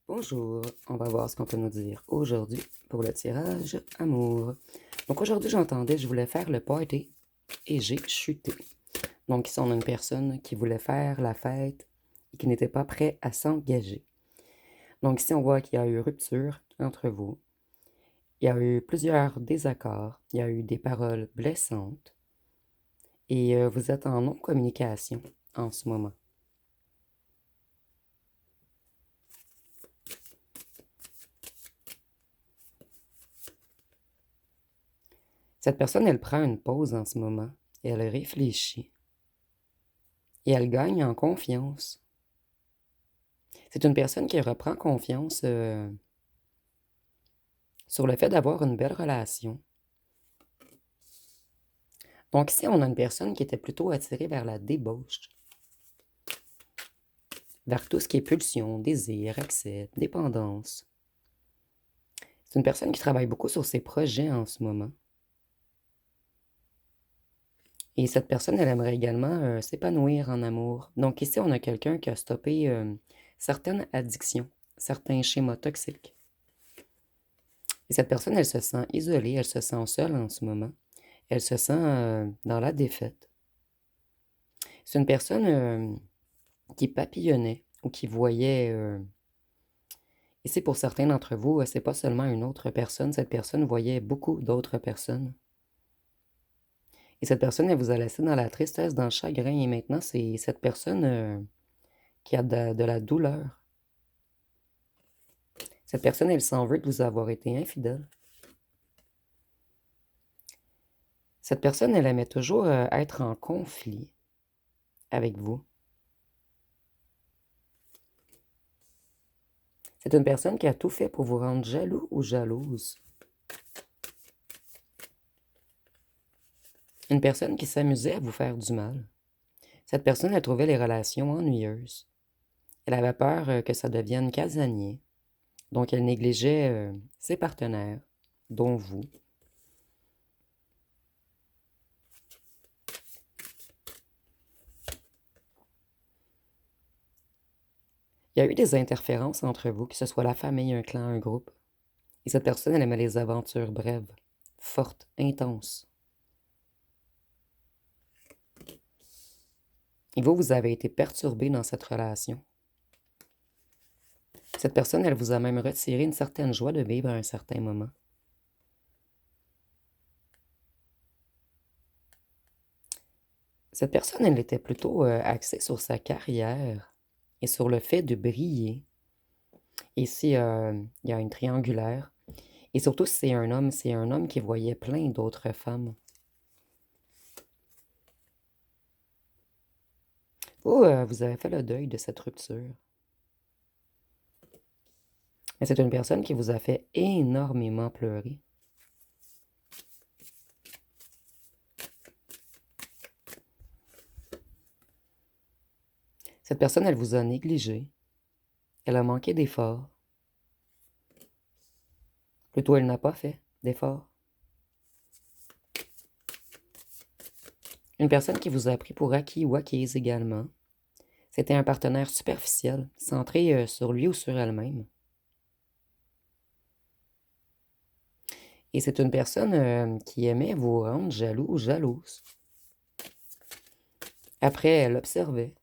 Bonjour, on va voir ce qu'on peut nous dire aujourd'hui pour le tirage amour. Donc aujourd'hui, j'entendais, je voulais faire le party et j'ai chuté. Donc ici, on a une personne qui voulait faire la fête et qui n'était pas prêt à s'engager. Donc ici, on voit qu'il y a eu rupture entre vous. Il y a eu plusieurs désaccords. Il y a eu des paroles blessantes. Et vous êtes en non-communication en ce moment. Cette personne, elle prend une pause en ce moment et elle réfléchit. Et elle gagne en confiance. C'est une personne qui reprend confiance sur le fait d'avoir une belle relation. Donc ici, on a une personne qui était plutôt attirée vers la débauche, vers tout ce qui est pulsion, désir, accès, dépendance. C'est une personne qui travaille beaucoup sur ses projets en ce moment. Et cette personne, elle aimerait également s'épanouir en amour. Donc ici, on a quelqu'un qui a stoppé certaines addictions, certains schémas toxiques. Et cette personne, elle se sent isolée, elle se sent seule en ce moment. Elle se sent dans la défaite. C'est une personne qui papillonnait ou qui voyait, et c'est pour certains d'entre vous, c'est pas seulement une autre personne, cette personne voyait beaucoup d'autres personnes. Et cette personne, elle vous a laissé dans la tristesse, dans le chagrin, et maintenant, c'est cette personne qui a de la douleur. Cette personne, elle s'en veut de vous avoir été infidèle. Cette personne, elle aimait toujours être en conflit avec vous. C'est une personne qui a tout fait pour vous rendre jaloux ou jalouse. Une personne qui s'amusait à vous faire du mal. Cette personne, elle trouvait les relations ennuyeuses. Elle avait peur que ça devienne casanier. Donc, elle négligeait ses partenaires, dont vous. Il y a eu des interférences entre vous, que ce soit la famille, un clan, un groupe. Et cette personne, elle aimait les aventures brèves, fortes, intenses. Et vous, vous avez été perturbé dans cette relation. Cette personne, elle vous a même retiré une certaine joie de vivre à un certain moment. Cette personne, elle était plutôt axée sur sa carrière et sur le fait de briller. Ici, il y a une triangulaire. Et surtout, si c'est un homme qui voyait plein d'autres femmes. Vous, vous avez fait le deuil de cette rupture. Mais c'est une personne qui vous a fait énormément pleurer. Cette personne, elle vous a négligé. Elle a manqué d'efforts. Plutôt, elle n'a pas fait d'efforts. Une personne qui vous a pris pour acquis ou acquise également. C'était un partenaire superficiel, centré sur lui ou sur elle-même. Et c'est une personne qui aimait vous rendre jaloux ou jalouse. Après, elle observait.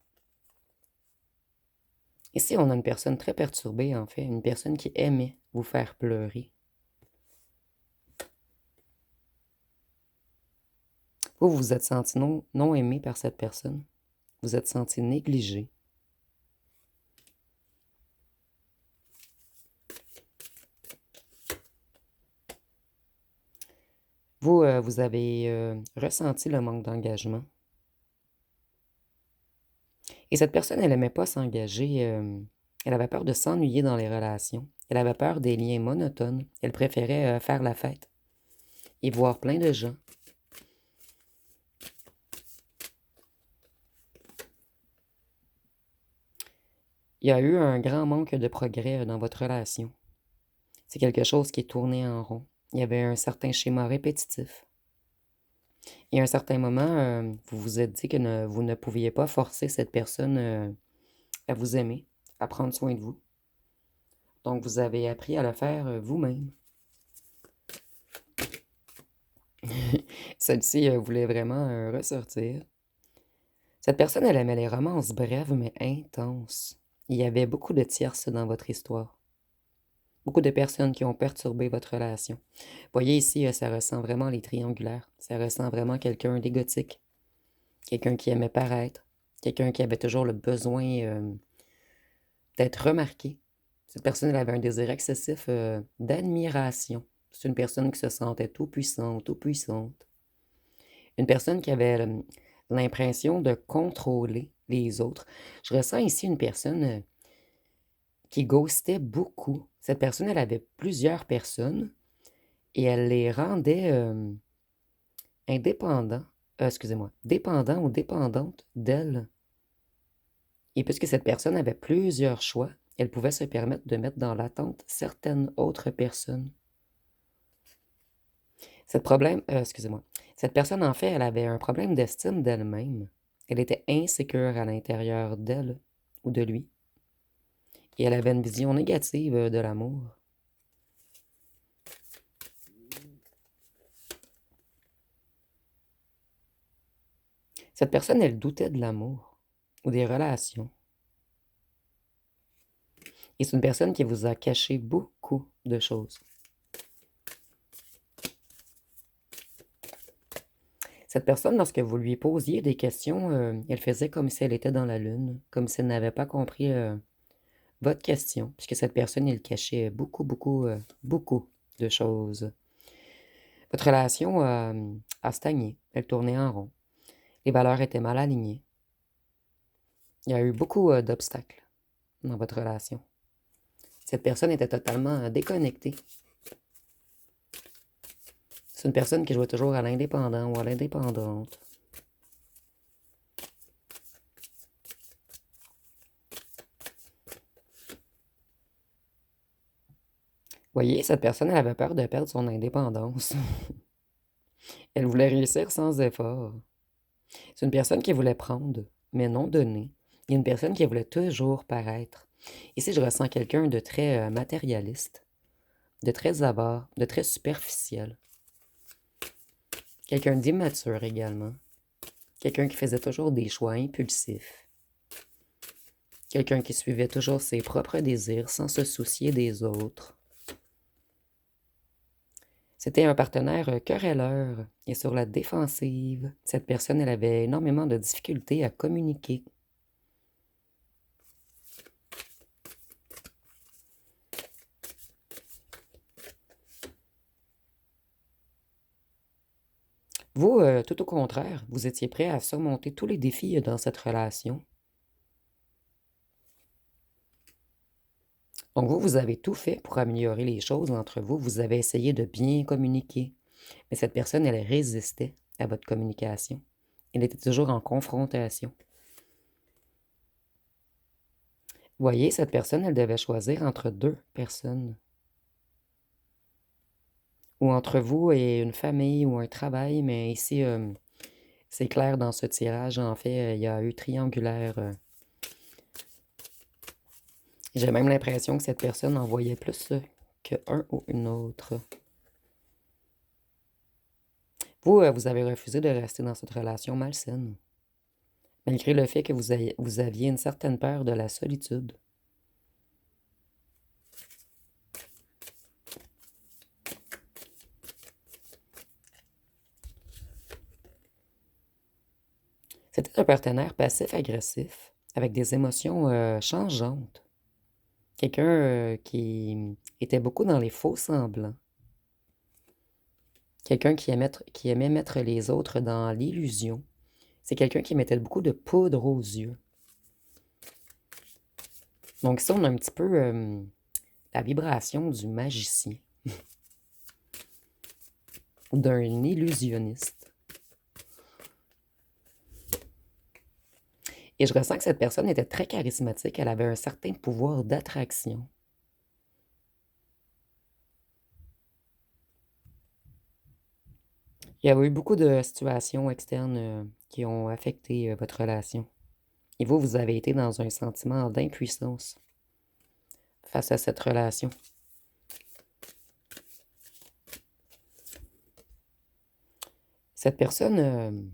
Ici, on a une personne très perturbée, en fait, une personne qui aimait vous faire pleurer. Vous vous êtes senti non aimé par cette personne. Vous êtes senti négligé. Vous, vous avez ressenti le manque d'engagement. Et cette personne, elle n'aimait pas s'engager. Elle avait peur de s'ennuyer dans les relations. Elle avait peur des liens monotones. Elle préférait faire la fête et voir plein de gens. Il y a eu un grand manque de progrès dans votre relation. C'est quelque chose qui est tourné en rond. Il y avait un certain schéma répétitif. Et à un certain moment, vous vous êtes dit que vous ne pouviez pas forcer cette personne à vous aimer, à prendre soin de vous. Donc, vous avez appris à le faire vous-même. Celle-ci voulait vraiment ressortir. Cette personne, elle aimait les romances brèves mais intenses. Il y avait beaucoup de tierces dans votre histoire. Beaucoup de personnes qui ont perturbé votre relation. Voyez ici, ça ressent vraiment les triangulaires. Ça ressent vraiment quelqu'un d'égotique. Quelqu'un qui aimait paraître. Quelqu'un qui avait toujours le besoin d'être remarqué. Cette personne, elle avait un désir excessif d'admiration. C'est une personne qui se sentait tout puissante, tout puissante. Une personne qui avait l'impression de contrôler les autres. Je ressens ici une personne qui ghostait beaucoup. Cette personne, elle avait plusieurs personnes et elle les rendait indépendants, excusez-moi, dépendants ou dépendantes d'elle. Et puisque cette personne avait plusieurs choix, elle pouvait se permettre de mettre dans l'attente certaines autres personnes. Excusez-moi. Cette personne, en fait, elle avait un problème d'estime d'elle-même. Elle était insécure à l'intérieur d'elle ou de lui. Et elle avait une vision négative de l'amour. Cette personne, elle doutait de l'amour ou des relations. Et c'est une personne qui vous a caché beaucoup de choses. Cette personne, lorsque vous lui posiez des questions, elle faisait comme si elle était dans la lune, comme si elle n'avait pas compris votre question, puisque cette personne, elle cachait beaucoup, beaucoup, beaucoup de choses. Votre relation a stagné, elle tournait en rond. Les valeurs étaient mal alignées. Il y a eu beaucoup d'obstacles dans votre relation. Cette personne était totalement déconnectée. C'est une personne qui jouait toujours à l'indépendant ou à l'indépendante. Voyez, cette personne, elle avait peur de perdre son indépendance. Elle voulait réussir sans effort. C'est une personne qui voulait prendre, mais non donner. Il y a une personne qui voulait toujours paraître. Ici, je ressens quelqu'un de très matérialiste, de très avare, de très superficiel. Quelqu'un d'immature également. Quelqu'un qui faisait toujours des choix impulsifs. Quelqu'un qui suivait toujours ses propres désirs sans se soucier des autres. C'était un partenaire querelleur et sur la défensive. Cette personne, elle avait énormément de difficultés à communiquer. Vous, tout au contraire, vous étiez prêt à surmonter tous les défis dans cette relation. Donc vous avez tout fait pour améliorer les choses entre vous. Vous avez essayé de bien communiquer. Mais cette personne, elle résistait à votre communication. Elle était toujours en confrontation. Vous voyez, cette personne, elle devait choisir entre deux personnes. Ou entre vous et une famille ou un travail. Mais ici, c'est clair dans ce tirage. En fait, il y a eu triangulaire. J'ai même l'impression que cette personne en voyait plus qu'un ou une autre. Vous, vous avez refusé de rester dans cette relation malsaine, malgré le fait que vous aviez une certaine peur de la solitude. C'était un partenaire passif-agressif, avec des émotions changeantes. Quelqu'un qui était beaucoup dans les faux semblants. Quelqu'un qui aimait mettre les autres dans l'illusion. C'est quelqu'un qui mettait beaucoup de poudre aux yeux. Donc ça, on a un petit peu la vibration du magicien ou d'un illusionniste. Et je ressens que cette personne était très charismatique. Elle avait un certain pouvoir d'attraction. Il y a eu beaucoup de situations externes qui ont affecté votre relation. Et vous avez été dans un sentiment d'impuissance face à cette relation. Cette personne,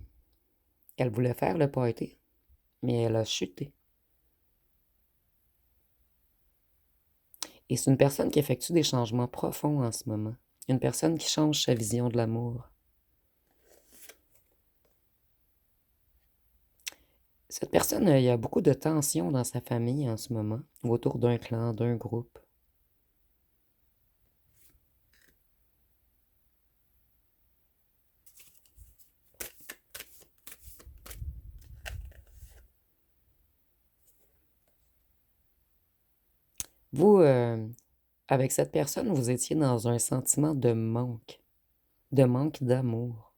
elle voulait faire le party, mais elle a chuté. Et c'est une personne qui effectue des changements profonds en ce moment. Une personne qui change sa vision de l'amour. Cette personne, il y a beaucoup de tensions dans sa famille en ce moment, ou autour d'un clan, d'un groupe. Vous, avec cette personne, vous étiez dans un sentiment de manque d'amour.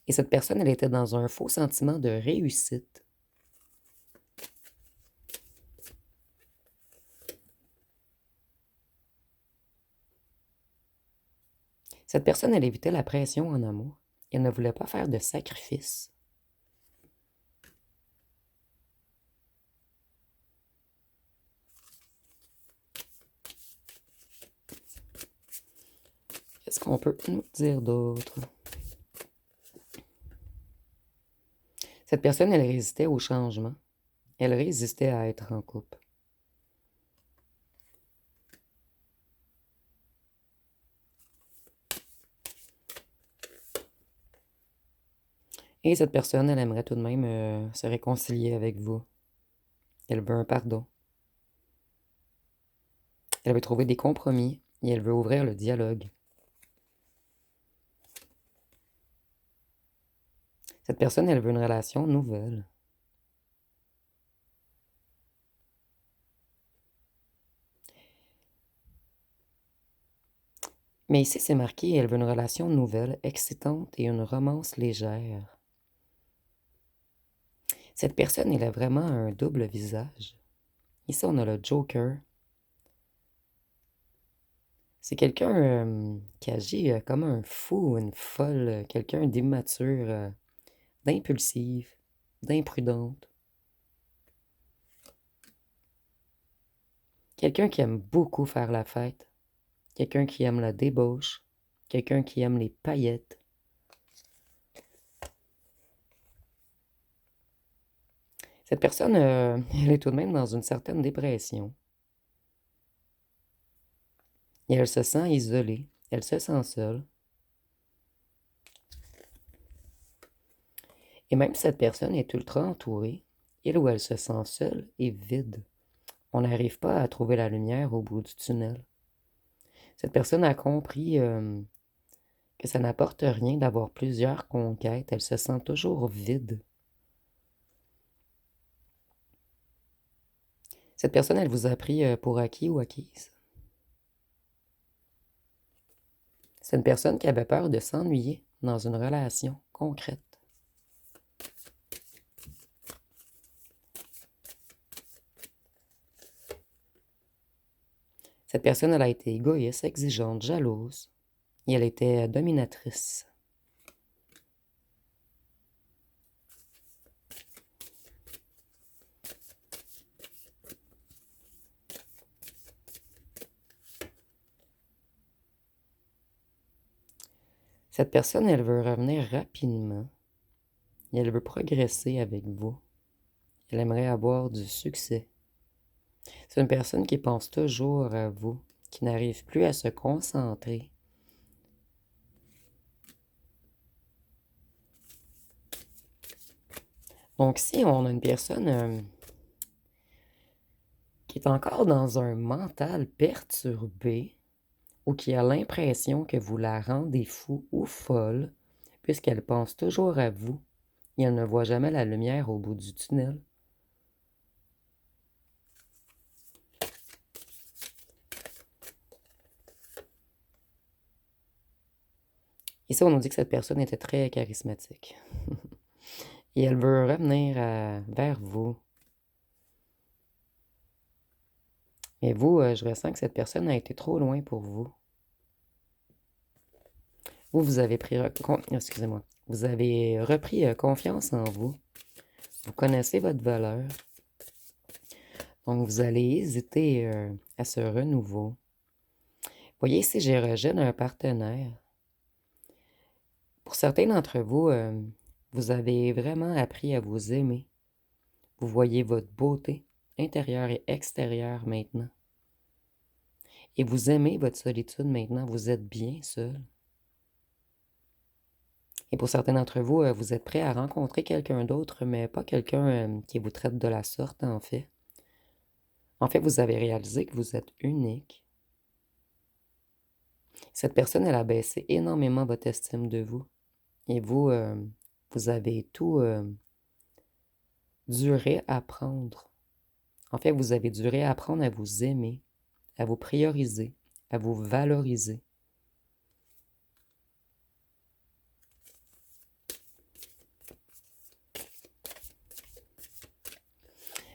Et cette personne, elle était dans un faux sentiment de réussite. Cette personne, elle évitait la pression en amour. Elle ne voulait pas faire de sacrifice. Qu'est-ce qu'on peut nous dire d'autre? Cette personne, elle résistait au changement. Elle résistait à être en couple. Et cette personne, elle aimerait tout de même se réconcilier avec vous. Elle veut un pardon. Elle veut trouver des compromis et elle veut ouvrir le dialogue. Cette personne, elle veut une relation nouvelle. Mais ici, c'est marqué, elle veut une relation nouvelle, excitante et une romance légère. Cette personne, elle a vraiment un double visage. Ici, on a le Joker. C'est quelqu'un qui agit comme un fou, une folle, quelqu'un d'immature, d'impulsive, d'imprudente. Quelqu'un qui aime beaucoup faire la fête. Quelqu'un qui aime la débauche. Quelqu'un qui aime les paillettes. Cette personne, elle est tout de même dans une certaine dépression. Et elle se sent isolée. Elle se sent seule. Et même si cette personne est ultra entourée, elle ou elle se sent seule et vide. On n'arrive pas à trouver la lumière au bout du tunnel. Cette personne a compris que ça n'apporte rien d'avoir plusieurs conquêtes. Elle se sent toujours vide. Cette personne, elle vous a pris pour acquis ou acquise. C'est une personne qui avait peur de s'ennuyer dans une relation concrète. Cette personne, elle a été égoïste, exigeante, jalouse, et elle était dominatrice. Cette personne, elle veut revenir rapidement, et elle veut progresser avec vous. Elle aimerait avoir du succès. C'est une personne qui pense toujours à vous, qui n'arrive plus à se concentrer. Donc si on a une personne qui est encore dans un mental perturbé ou qui a l'impression que vous la rendez fou ou folle, puisqu'elle pense toujours à vous et elle ne voit jamais la lumière au bout du tunnel. Ici, on nous dit que cette personne était très charismatique. Et elle veut revenir vers vous. Mais vous, je ressens que cette personne a été trop loin pour vous. Vous avez pris... Excusez-moi. Vous avez repris confiance en vous. Vous connaissez votre valeur. Donc, vous allez hésiter à ce renouveau. Voyez, si j'ai rejet d'un partenaire, pour certains d'entre vous, vous avez vraiment appris à vous aimer. Vous voyez votre beauté intérieure et extérieure maintenant. Et vous aimez votre solitude maintenant, vous êtes bien seul. Et pour certains d'entre vous, vous êtes prêts à rencontrer quelqu'un d'autre, mais pas quelqu'un qui vous traite de la sorte, en fait. En fait, vous avez réalisé que vous êtes unique. Cette personne, elle a baissé énormément votre estime de vous. Et vous, vous avez tout dû réapprendre. En fait, vous avez dû réapprendre à vous aimer, à vous prioriser, à vous valoriser.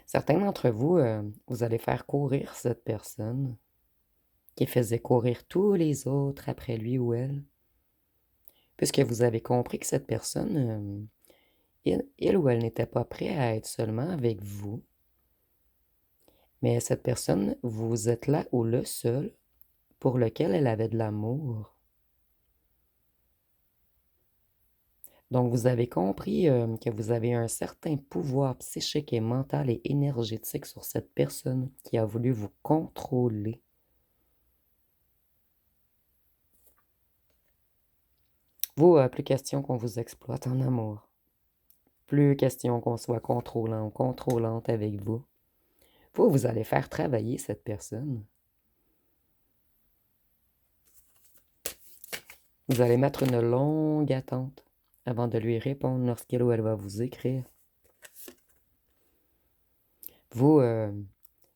Certains d'entre vous, vous allez faire courir cette personne qui faisait courir tous les autres après lui ou elle, puisque vous avez compris que cette personne, il ou elle n'était pas prêt à être seulement avec vous, mais cette personne, vous êtes là ou le seul pour lequel elle avait de l'amour. Donc, vous avez compris que vous avez un certain pouvoir psychique et mental et énergétique sur cette personne qui a voulu vous contrôler. Vous, plus question qu'on vous exploite en amour. Plus question qu'on soit contrôlant ou contrôlante avec vous. Vous allez faire travailler cette personne. Vous allez mettre une longue attente avant de lui répondre lorsqu'elle ou elle va vous écrire. Vous,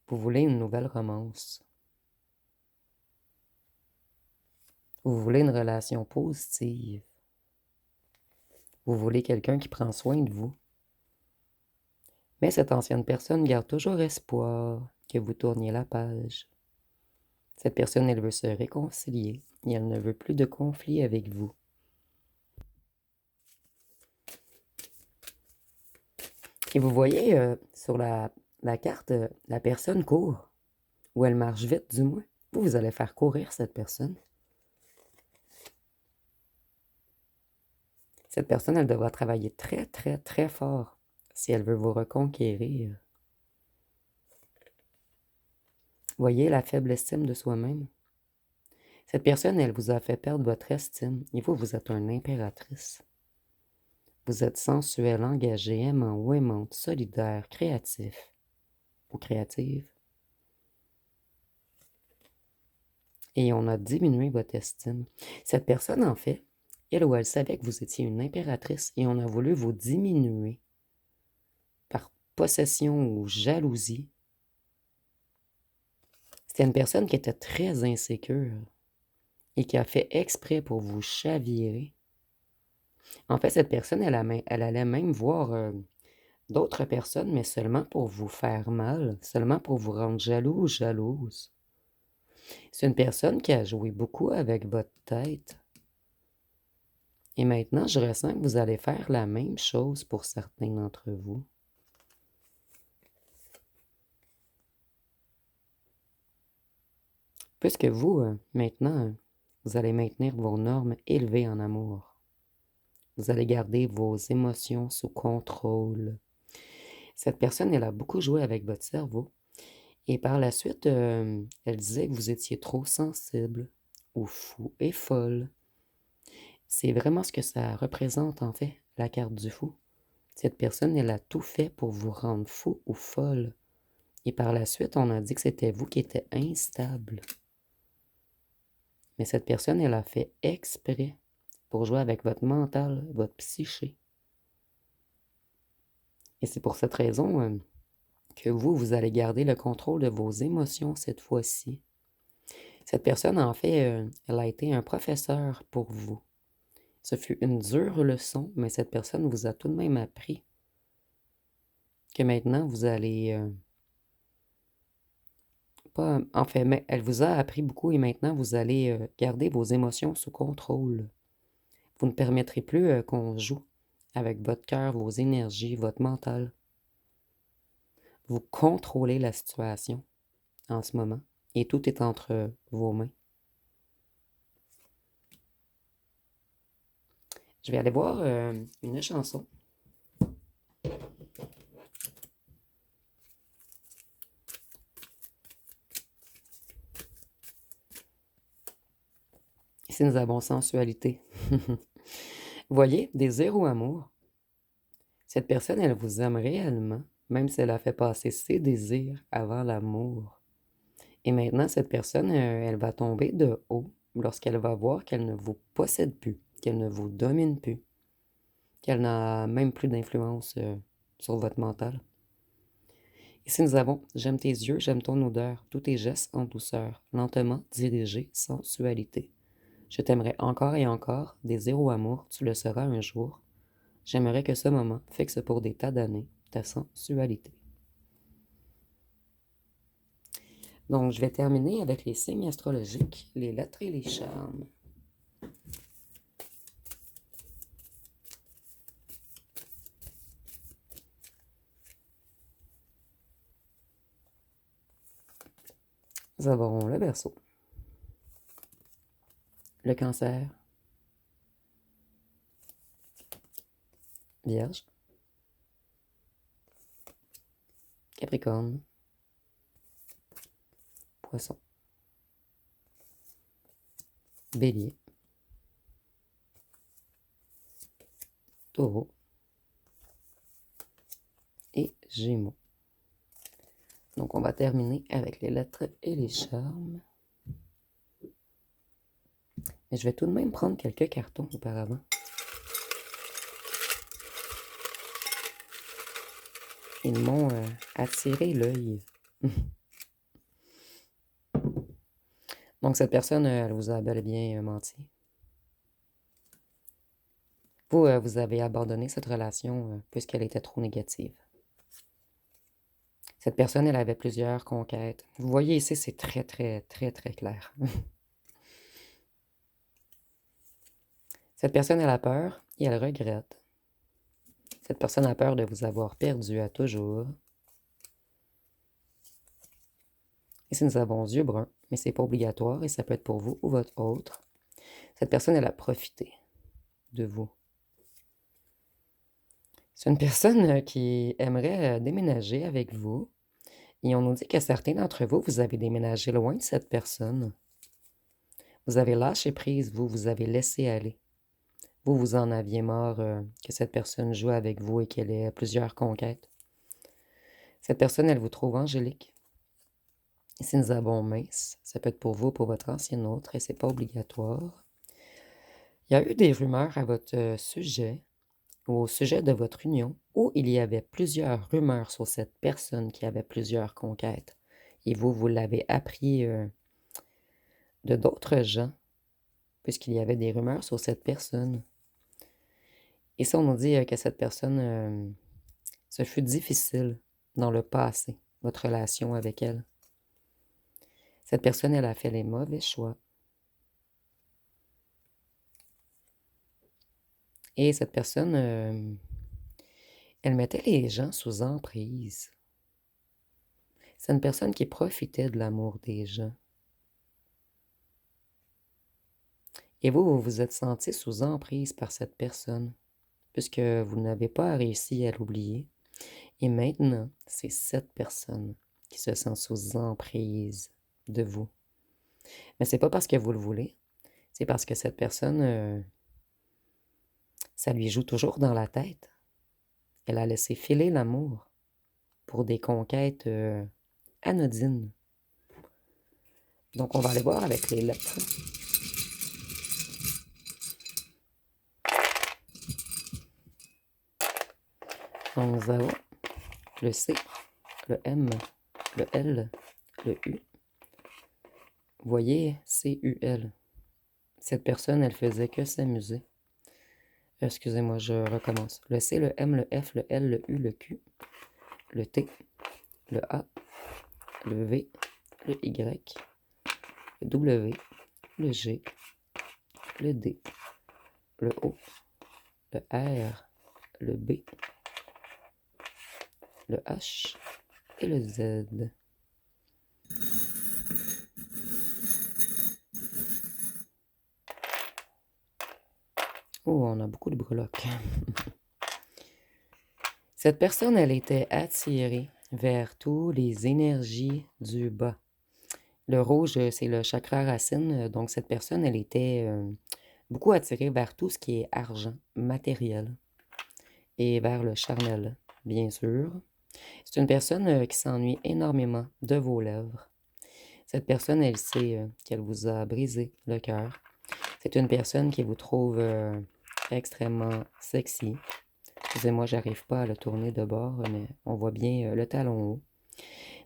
vous voulez une nouvelle romance. Vous voulez une relation positive. Vous voulez quelqu'un qui prend soin de vous. Mais cette ancienne personne garde toujours espoir que vous tourniez la page. Cette personne, elle veut se réconcilier et elle ne veut plus de conflit avec vous. Et vous voyez sur la carte, la personne court, ou elle marche vite du moins. Vous allez faire courir cette personne. Cette personne, elle devra travailler très, très, très fort si elle veut vous reconquérir. Voyez la faible estime de soi-même. Cette personne, elle vous a fait perdre votre estime. Et vous êtes une impératrice. Vous êtes sensuel, engagé, aimant ou aimante, solidaire, créatif ou créative. Et on a diminué votre estime. Cette personne, en fait, elle ou elle savait que vous étiez une impératrice et on a voulu vous diminuer par possession ou jalousie. C'était une personne qui était très insécure et qui a fait exprès pour vous chavirer. En fait, cette personne, elle allait même voir d'autres personnes, mais seulement pour vous faire mal, seulement pour vous rendre jaloux ou jalouse. C'est une personne qui a joué beaucoup avec votre tête. Et maintenant, je ressens que vous allez faire la même chose pour certains d'entre vous. Puisque vous, maintenant, vous allez maintenir vos normes élevées en amour. Vous allez garder vos émotions sous contrôle. Cette personne, elle a beaucoup joué avec votre cerveau. Et par la suite, elle disait que vous étiez trop sensible, ou fou et folle. C'est vraiment ce que ça représente, en fait, la carte du fou. Cette personne, elle a tout fait pour vous rendre fou ou folle. Et par la suite, on a dit que c'était vous qui étiez instable. Mais cette personne, elle a fait exprès pour jouer avec votre mental, votre psyché. Et c'est pour cette raison que vous allez garder le contrôle de vos émotions cette fois-ci. Cette personne, en fait, elle a été un professeur pour vous. Ce fut une dure leçon, mais cette personne vous a tout de même appris que maintenant, vous allez... pas, en fait, mais elle vous a appris beaucoup et maintenant, vous allez garder vos émotions sous contrôle. Vous ne permettrez plus qu'on joue avec votre cœur, vos énergies, votre mental. Vous contrôlez la situation en ce moment et tout est entre vos mains. Je vais aller voir une chanson. Ici, nous avons sensualité. Voyez, désir ou amour. Cette personne, elle vous aime réellement, même si elle a fait passer ses désirs avant l'amour. Et maintenant, cette personne, elle va tomber de haut lorsqu'elle va voir qu'elle ne vous possède plus, qu'elle ne vous domine plus, qu'elle n'a même plus d'influence sur votre mental. Ici, nous avons j'aime tes yeux, j'aime ton odeur, tous tes gestes en douceur, lentement dirigés, sensualité. Je t'aimerai encore et encore, désir ou amour, tu le seras un jour. J'aimerais que ce moment fixe pour des tas d'années ta sensualité. Donc, je vais terminer avec les signes astrologiques, les lettres et les charmes. Nous avons le Verseau, le Cancer, Vierge, Capricorne, Poisson, Bélier, Taureau et Gémeaux. Donc, on va terminer avec les lettres et les charmes. Mais je vais tout de même prendre quelques cartons auparavant. Ils m'ont attiré l'œil. Donc, cette personne, elle vous a bel et bien menti. Vous, vous avez abandonné cette relation puisqu'elle était trop négative. Cette personne, elle avait plusieurs conquêtes. Vous voyez ici, c'est très, très, très, très clair. Cette personne, elle a peur et elle regrette. Cette personne a peur de vous avoir perdu à toujours. Ici, nous avons yeux bruns, mais c'est pas obligatoire et ça peut être pour vous ou votre autre. Cette personne, elle a profité de vous. C'est une personne qui aimerait déménager avec vous. Et on nous dit que certains d'entre vous, vous avez déménagé loin de cette personne. Vous avez lâché prise, vous avez laissé aller. Vous en aviez marre que cette personne joue avec vous et qu'elle ait plusieurs conquêtes. Cette personne, elle vous trouve angélique. Ici, nous avons mince. Ça peut être pour vous ou pour votre ancien autre et c'est pas obligatoire. Il y a eu des rumeurs à votre sujet ou au sujet de votre union où il y avait plusieurs rumeurs sur cette personne qui avait plusieurs conquêtes. Et vous l'avez appris de d'autres gens puisqu'il y avait des rumeurs sur cette personne. Et ça, on nous dit que cette personne, ce fut difficile dans le passé, votre relation avec elle. Cette personne, elle a fait les mauvais choix. Et cette personne, elle mettait les gens sous emprise. C'est une personne qui profitait de l'amour des gens. Et vous vous êtes senti sous emprise par cette personne, puisque vous n'avez pas réussi à l'oublier. Et maintenant, c'est cette personne qui se sent sous emprise de vous. Mais c'est pas parce que vous le voulez, c'est parce que cette personne, ça lui joue toujours dans la tête. Elle a laissé filer l'amour pour des conquêtes anodines. Donc, on va aller voir avec les lettres. Donc, nous avons le C, le M, le L, le U. Vous voyez, C-U-L. Cette personne, elle faisait que s'amuser. Excusez-moi, je recommence. Le C, le M, le F, le L, le U, le Q, le T, le A, le V, le Y, le W, le G, le D, le O, le R, le B, le H et le Z. Oh, on a beaucoup de breloques. Cette personne, elle était attirée vers toutes les énergies du bas. Le rouge, c'est le chakra racine. Donc, cette personne, elle était beaucoup attirée vers tout ce qui est argent, matériel, et vers le charnel, bien sûr. C'est une personne qui s'ennuie énormément de vos lèvres. Cette personne, elle sait qu'elle vous a brisé le cœur. C'est une personne qui vous trouve extrêmement sexy. Excusez-moi, j'arrive pas à le tourner de bord, mais on voit bien le talon haut.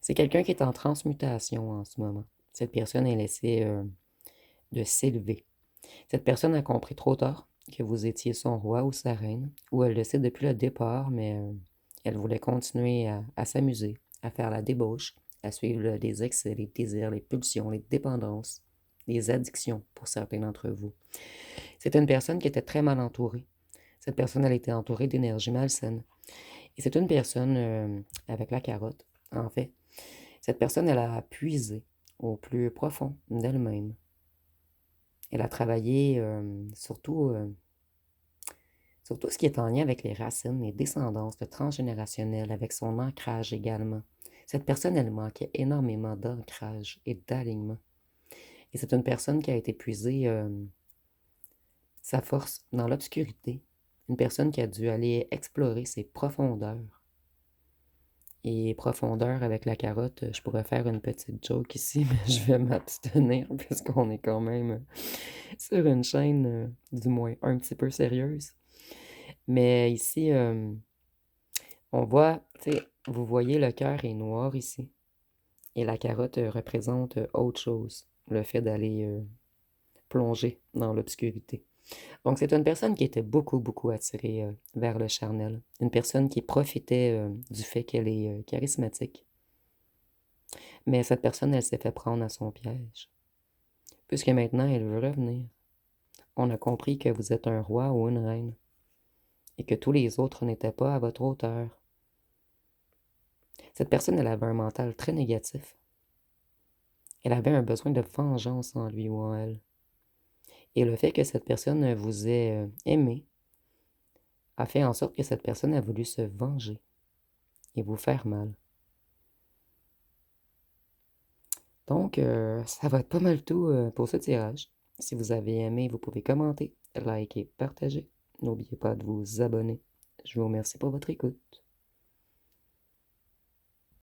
C'est quelqu'un qui est en transmutation en ce moment. Cette personne, elle essaie de s'élever. Cette personne a compris trop tard que vous étiez son roi ou sa reine, ou elle le sait depuis le départ, mais elle voulait continuer à s'amuser, à faire la débauche, à suivre les excès, les désirs, les pulsions, les dépendances, les addictions pour certains d'entre vous. C'est une personne qui était très mal entourée. Cette personne, elle était entourée d'énergie malsaine. Et c'est une personne avec la carotte, en fait. Cette personne, elle a puisé au plus profond d'elle-même. Elle a travaillé sur tout ce qui est en lien avec les racines, les descendances, le transgénérationnel, avec son ancrage également. Cette personne, elle manquait énormément d'ancrage et d'alignement. Et c'est une personne qui a été puisée sa force dans l'obscurité. Une personne qui a dû aller explorer ses profondeurs. Et profondeur avec la carotte, je pourrais faire une petite joke ici, mais je vais m'abstenir puisqu'on est quand même sur une chaîne, du moins, un petit peu sérieuse. Mais ici, on voit, tu sais, vous voyez, le cœur est noir ici. Et la carotte représente autre chose, le fait d'aller plonger dans l'obscurité. Donc, c'est une personne qui était beaucoup, beaucoup attirée vers le charnel. Une personne qui profitait du fait qu'elle est charismatique. Mais cette personne, elle s'est fait prendre à son piège. Puisque maintenant, elle veut revenir. On a compris que vous êtes un roi ou une reine. Et que tous les autres n'étaient pas à votre hauteur. Cette personne, elle avait un mental très négatif. Elle avait un besoin de vengeance en lui ou en elle. Et le fait que cette personne vous ait aimé a fait en sorte que cette personne a voulu se venger et vous faire mal. Donc, ça va être pas mal tout pour ce tirage. Si vous avez aimé, vous pouvez commenter, liker, partager. N'oubliez pas de vous abonner. Je vous remercie pour votre écoute.